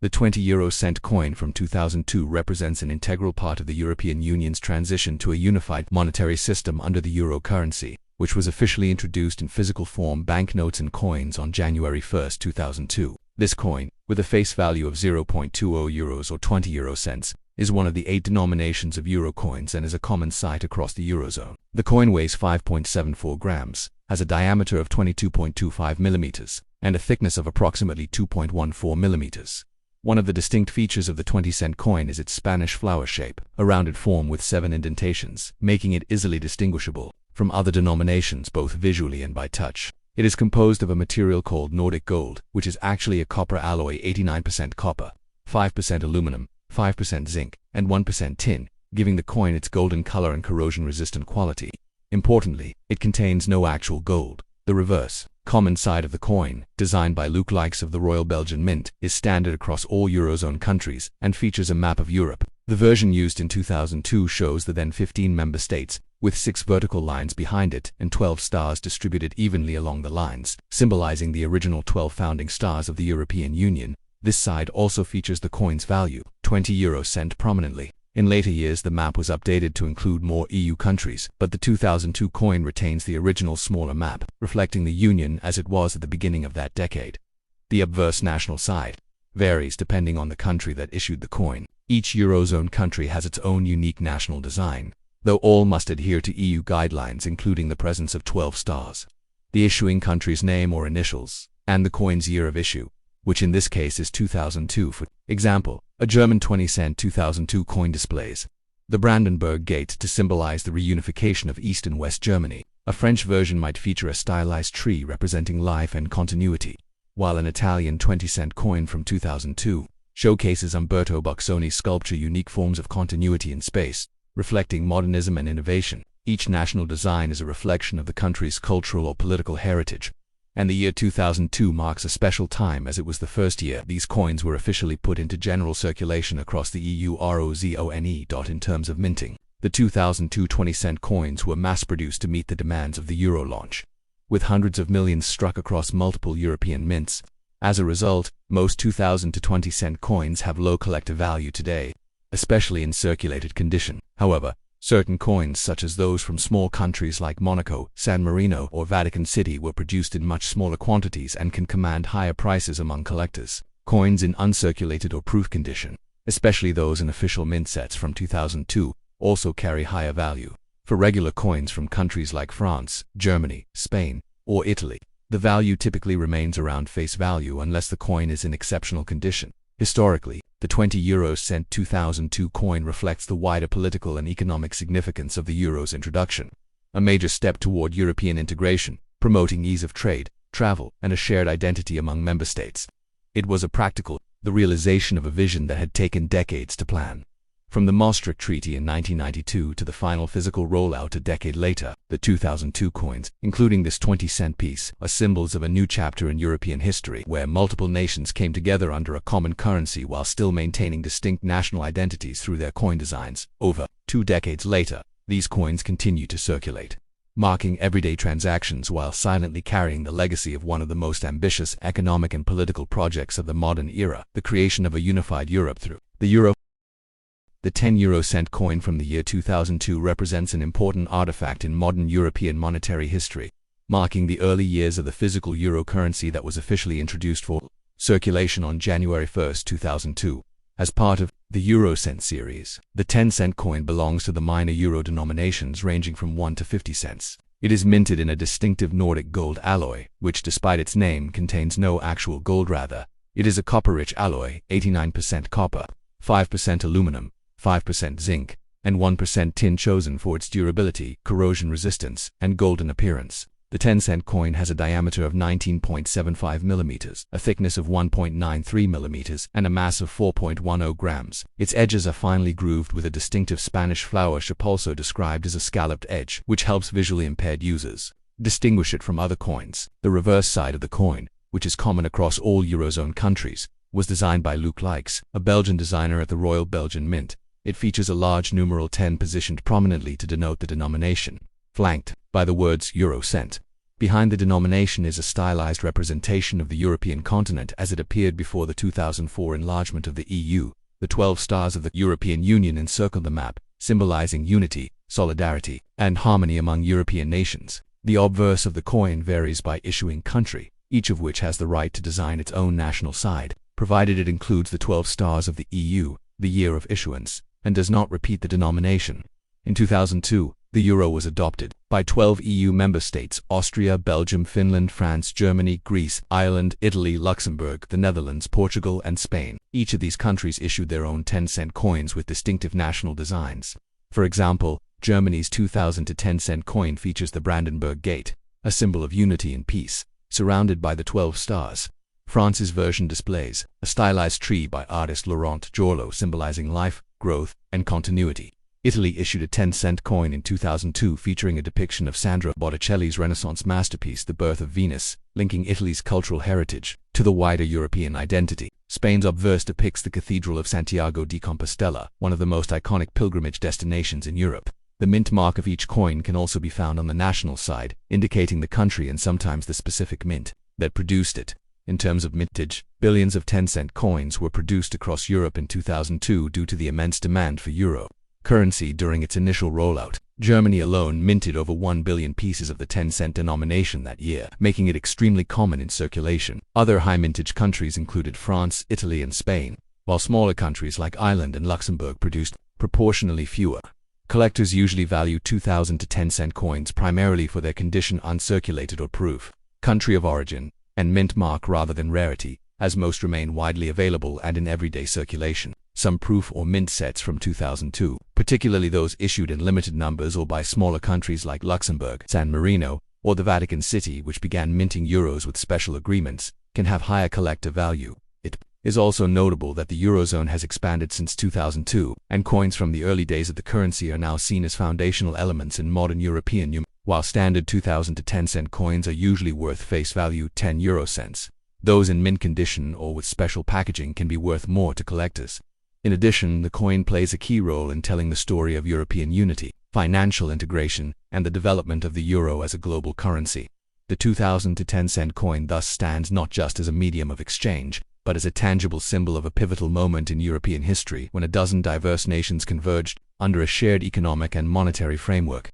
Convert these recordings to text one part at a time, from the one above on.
The 20 € coin from 2002 represents an integral part of the European Union's transition to a unified monetary system under the euro currency, which was officially introduced in physical form banknotes and coins on January 1, 2002. This coin, with a face value of 0.20 euros or 20 €, is one of the 8 denominations of euro coins and is a common sight across the eurozone. The coin weighs 5.74 grams, has a diameter of 22.25 millimeters, and a thickness of approximately 2.14 millimeters. One of the distinct features of the 20-cent coin is its Spanish flower shape, a rounded form with 7 indentations, making it easily distinguishable from other denominations both visually and by touch. It is composed of a material called Nordic gold, which is actually a copper alloy 89% copper, 5% aluminum, 5% zinc, and 1% tin, giving the coin its golden color and corrosion-resistant quality. Importantly, it contains no actual gold. The reverse, common side of the coin, designed by lookalikes of the Royal Belgian Mint, is standard across all Eurozone countries and features a map of Europe. The version used in 2002 shows the then 15 member states, with 6 vertical lines behind it and 12 stars distributed evenly along the lines, symbolizing the original 12 founding stars of the European Union. This side also features the coin's value, 20 € prominently. In later years the map was updated to include more EU countries, but the 2002 coin retains the original smaller map, reflecting the Union as it was at the beginning of that decade. The obverse national side varies depending on the country that issued the coin. Each Eurozone country has its own unique national design, though all must adhere to EU guidelines including the presence of 12 stars, the issuing country's name or initials, and the coin's year of issue, which in this case is 2002. For example, a German 20-cent 2002 coin displays the Brandenburg Gate to symbolize the reunification of East and West Germany. A French version might feature a stylized tree representing life and continuity, while an Italian 20-cent coin from 2002 showcases Umberto Bocconi's sculpture unique forms of continuity in space, reflecting modernism and innovation. Each national design is a reflection of the country's cultural or political heritage, and the year 2002 marks a special time as it was the first year these coins were officially put into general circulation across the EU Eurozone. In terms of minting, the 2002 20-cent coins were mass-produced to meet the demands of the euro launch, with hundreds of millions struck across multiple European mints. As a result, most 2000 to 20-cent coins have low collector value today, especially in circulated condition. However, certain coins such as those from small countries like Monaco, San Marino, or Vatican City were produced in much smaller quantities and can command higher prices among collectors. Coins in uncirculated or proof condition, especially those in official mint sets from 2002, also carry higher value. For regular coins from countries like France, Germany, Spain, or Italy, the value typically remains around face value unless the coin is in exceptional condition. Historically, the 20 € 2002 coin reflects the wider political and economic significance of the euro's introduction, a major step toward European integration, promoting ease of trade, travel, and a shared identity among member states. It was the realization of a vision that had taken decades to plan. From the Maastricht Treaty in 1992 to the final physical rollout a decade later, the 2002 coins, including this 20-cent piece, are symbols of a new chapter in European history where multiple nations came together under a common currency while still maintaining distinct national identities through their coin designs. Over 2 decades later, these coins continue to circulate, marking everyday transactions while silently carrying the legacy of one of the most ambitious economic and political projects of the modern era, the creation of a unified Europe through the euro. The 10 € coin from the year 2002 represents an important artifact in modern European monetary history, marking the early years of the physical euro currency that was officially introduced for circulation on January 1, 2002. As part of the Eurocent series, the 10-cent coin belongs to the minor euro denominations ranging from 1 to 50 cents. It is minted in a distinctive Nordic gold alloy, which despite its name contains no actual gold. Rather, it is a copper-rich alloy, 89% copper, 5% aluminum, 5% zinc, and 1% tin, chosen for its durability, corrosion resistance, and golden appearance. The 10-cent coin has a diameter of 19.75 millimeters, a thickness of 1.93 millimeters, and a mass of 4.10 grams. Its edges are finely grooved with a distinctive Spanish flower shape, also described as a scalloped edge, which helps visually impaired users distinguish it from other coins. The reverse side of the coin, which is common across all Eurozone countries, was designed by Luc Likes, a Belgian designer at the Royal Belgian Mint. It features a large numeral 10 positioned prominently to denote the denomination, flanked by the words Eurocent. Behind the denomination is a stylized representation of the European continent as it appeared before the 2004 enlargement of the EU. The 12 stars of the European Union encircle the map, symbolizing unity, solidarity, and harmony among European nations. The obverse of the coin varies by issuing country, each of which has the right to design its own national side, provided it includes the 12 stars of the EU, the year of issuance, and does not repeat the denomination. In 2002, the euro was adopted by 12 EU member states: Austria, Belgium, Finland, France, Germany, Greece, Ireland, Italy, Luxembourg, the Netherlands, Portugal, and Spain. Each of these countries issued their own 10-cent coins with distinctive national designs. For example, Germany's 2000 to 10-cent coin features the Brandenburg Gate, a symbol of unity and peace, surrounded by the 12 stars. France's version displays a stylized tree by artist Laurent Jorlot symbolizing life, growth, and continuity. Italy issued a 10-cent coin in 2002 featuring a depiction of Sandro Botticelli's Renaissance masterpiece The Birth of Venus, linking Italy's cultural heritage to the wider European identity. Spain's obverse depicts the Cathedral of Santiago de Compostela, one of the most iconic pilgrimage destinations in Europe. The mint mark of each coin can also be found on the national side, indicating the country and sometimes the specific mint that produced it. In terms of mintage, billions of 10-cent coins were produced across Europe in 2002 due to the immense demand for euro currency during its initial rollout. Germany alone minted over 1 billion pieces of the 10-cent denomination that year, making it extremely common in circulation. Other high-mintage countries included France, Italy, and Spain, while smaller countries like Ireland and Luxembourg produced proportionally fewer. Collectors usually value 2000 to 10-cent coins primarily for their condition uncirculated or proof, country of origin, and mint mark rather than rarity, as most remain widely available and in everyday circulation. Some proof or mint sets from 2002, particularly those issued in limited numbers or by smaller countries like Luxembourg, San Marino, or the Vatican City, which began minting euros with special agreements, can have higher collector value. It is also notable that the Eurozone has expanded since 2002, and coins from the early days of the currency are now seen as foundational elements in modern European numismatics. While standard 2000 to 10-cent coins are usually worth face value 10 euro cents, those in mint condition or with special packaging can be worth more to collectors. In addition, the coin plays a key role in telling the story of European unity, financial integration, and the development of the euro as a global currency. The 2000 to 10-cent coin thus stands not just as a medium of exchange, but as a tangible symbol of a pivotal moment in European history when a dozen diverse nations converged under a shared economic and monetary framework.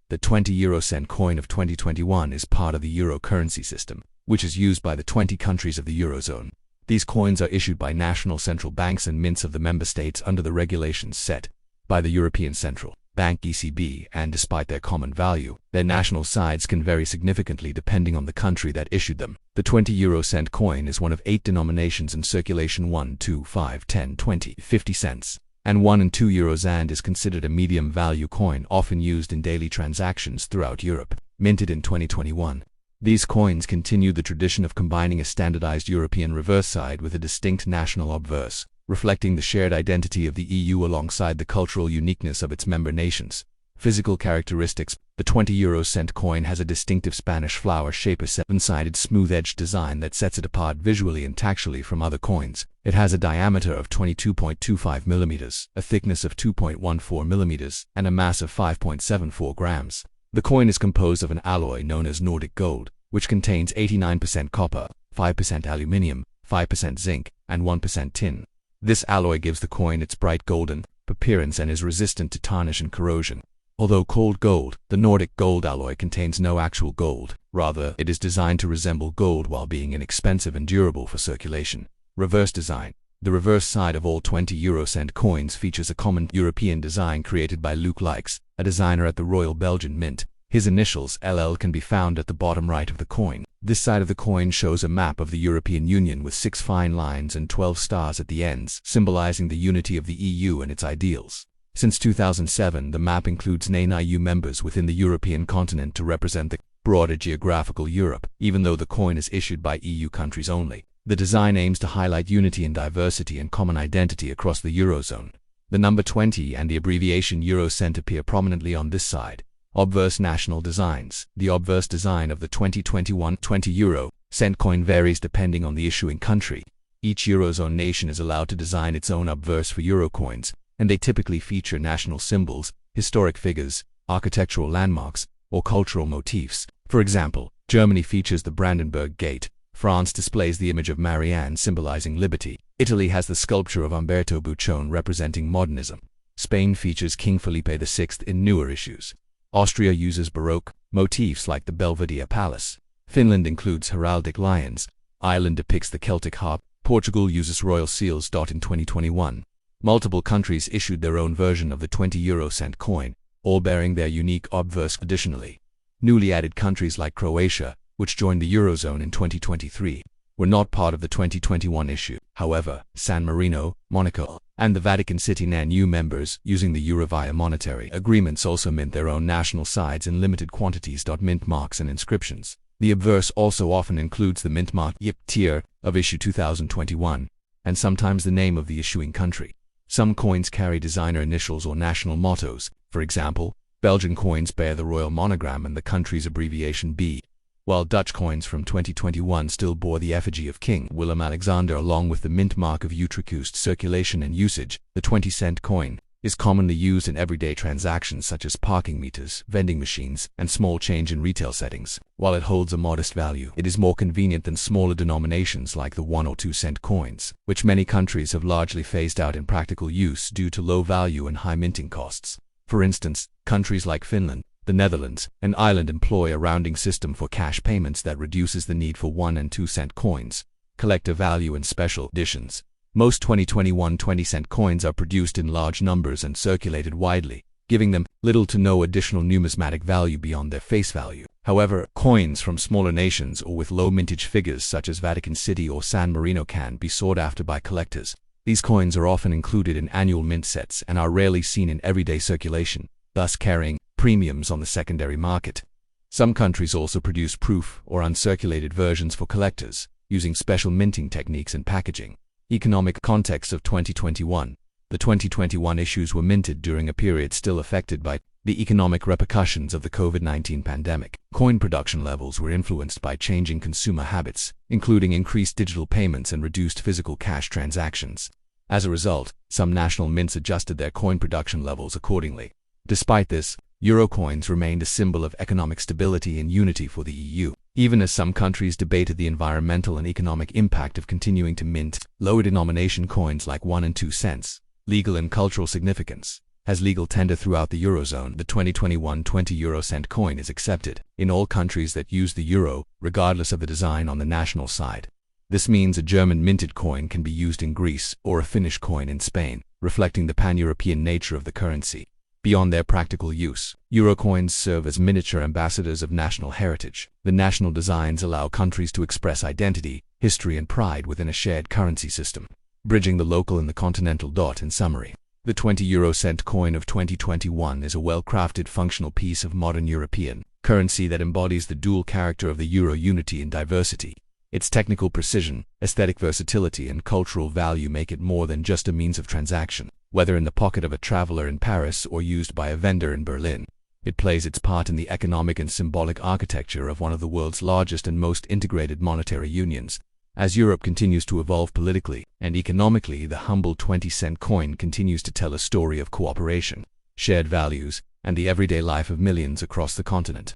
The 20 euro cent coin of 2021 is part of the euro currency system, which is used by the 20 countries of the Eurozone. These coins are issued by national central banks and mints of the member states under the regulations set by the European Central Bank (ECB), and despite their common value, their national sides can vary significantly depending on the country that issued them. The 20 euro cent coin is one of 8 denominations in circulation: 1, 2, 5, 10, 20, 50 cents, and 1 and 2 euros, and is considered a medium value coin often used in daily transactions throughout Europe. Minted in 2021. These coins continue the tradition of combining a standardized European reverse side with a distinct national obverse, reflecting the shared identity of the EU alongside the cultural uniqueness of its member nations. Physical characteristics: the 20 euro cent coin has a distinctive Spanish flower shape, a 7-sided smooth-edged design that sets it apart visually and tactually from other coins. It has a diameter of 22.25 millimeters, a thickness of 2.14 millimeters, and a mass of 5.74 grams. The coin is composed of an alloy known as Nordic gold, which contains 89% copper, 5% aluminium, 5% zinc, and 1% tin. This alloy gives the coin its bright golden appearance and is resistant to tarnish and corrosion. Although called gold, the Nordic gold alloy contains no actual gold. Rather, it is designed to resemble gold while being inexpensive and durable for circulation. Reverse design. The reverse side of all 20 euro cent coins features a common European design created by Luc Leix, a designer at the Royal Belgian Mint. His initials, LL, can be found at the bottom right of the coin. This side of the coin shows a map of the European Union with 6 fine lines and 12 stars at the ends, symbolizing the unity of the EU and its ideals. Since 2007, the map includes 9 EU members within the European continent to represent the broader geographical Europe, even though the coin is issued by EU countries only. The design aims to highlight unity and diversity and common identity across the Eurozone. The number 20 and the abbreviation Eurocent appear prominently on this side. Obverse national designs. The obverse design of the 2021 20 euro cent coin varies depending on the issuing country. Each Eurozone nation is allowed to design its own obverse for euro coins, and they typically feature national symbols, historic figures, architectural landmarks, or cultural motifs. For example, Germany features the Brandenburg Gate, France displays the image of Marianne symbolizing liberty, Italy has the sculpture of Umberto Buccione representing modernism, Spain features King Felipe VI in newer issues, Austria uses Baroque motifs like the Belvedere Palace, Finland includes heraldic lions, Ireland depicts the Celtic harp, Portugal uses royal seals. In 2021, multiple countries issued their own version of the 20-euro-cent coin, all bearing their unique obverse. Additionally, newly added countries like Croatia, which joined the Eurozone in 2023, were not part of the 2021 issue. However, San Marino, Monaco, and the Vatican City are new members, using the euro via monetary agreements also mint their own national sides in limited quantities. Mint marks and inscriptions. The obverse also often includes the mint mark YIP tier of issue 2021, and sometimes the name of the issuing country. Some coins carry designer initials or national mottos. For example, Belgian coins bear the royal monogram and the country's abbreviation B, while Dutch coins from 2021 still bore the effigy of King Willem-Alexander along with the mint mark of Utrecht. Circulation and usage. The 20-cent coin is commonly used in everyday transactions such as parking meters, vending machines, and small change in retail settings. While it holds a modest value, it is more convenient than smaller denominations like the 1 or 2 cent coins, which many countries have largely phased out in practical use due to low value and high minting costs. For instance, countries like Finland, the Netherlands, and Ireland employ a rounding system for cash payments that reduces the need for 1 and 2 cent coins, collector value, and special editions. Most 2021 20-cent coins are produced in large numbers and circulated widely, giving them little to no additional numismatic value beyond their face value. However, coins from smaller nations or with low mintage figures such as Vatican City or San Marino can be sought after by collectors. These coins are often included in annual mint sets and are rarely seen in everyday circulation, thus carrying premiums on the secondary market. Some countries also produce proof or uncirculated versions for collectors, using special minting techniques and packaging. Economic context of 2021. The 2021 issues were minted during a period still affected by the economic repercussions of the COVID-19 pandemic. Coin production levels were influenced by changing consumer habits, including increased digital payments and reduced physical cash transactions. As a result, some national mints adjusted their coin production levels accordingly. Despite this, euro coins remained a symbol of economic stability and unity for the EU, even as some countries debated the environmental and economic impact of continuing to mint lower denomination coins like 1 and 2 cents. Legal and cultural significance. As legal tender throughout the Eurozone, the 2021 20-euro-cent coin is accepted in all countries that use the euro, regardless of the design on the national side. This means a German minted coin can be used in Greece or a Finnish coin in Spain, reflecting the pan-European nature of the currency. Beyond their practical use, euro coins serve as miniature ambassadors of national heritage. The national designs allow countries to express identity, history, and pride within a shared currency system, bridging the local and the continental. In summary, the 20-euro-cent coin of 2021 is a well-crafted functional piece of modern European currency that embodies the dual character of the euro: unity and diversity. Its technical precision, aesthetic versatility, and cultural value make it more than just a means of transaction. Whether in the pocket of a traveler in Paris or used by a vendor in Berlin, it plays its part in the economic and symbolic architecture of one of the world's largest and most integrated monetary unions. As Europe continues to evolve politically and economically, the humble 20-cent coin continues to tell a story of cooperation, shared values, and the everyday life of millions across the continent.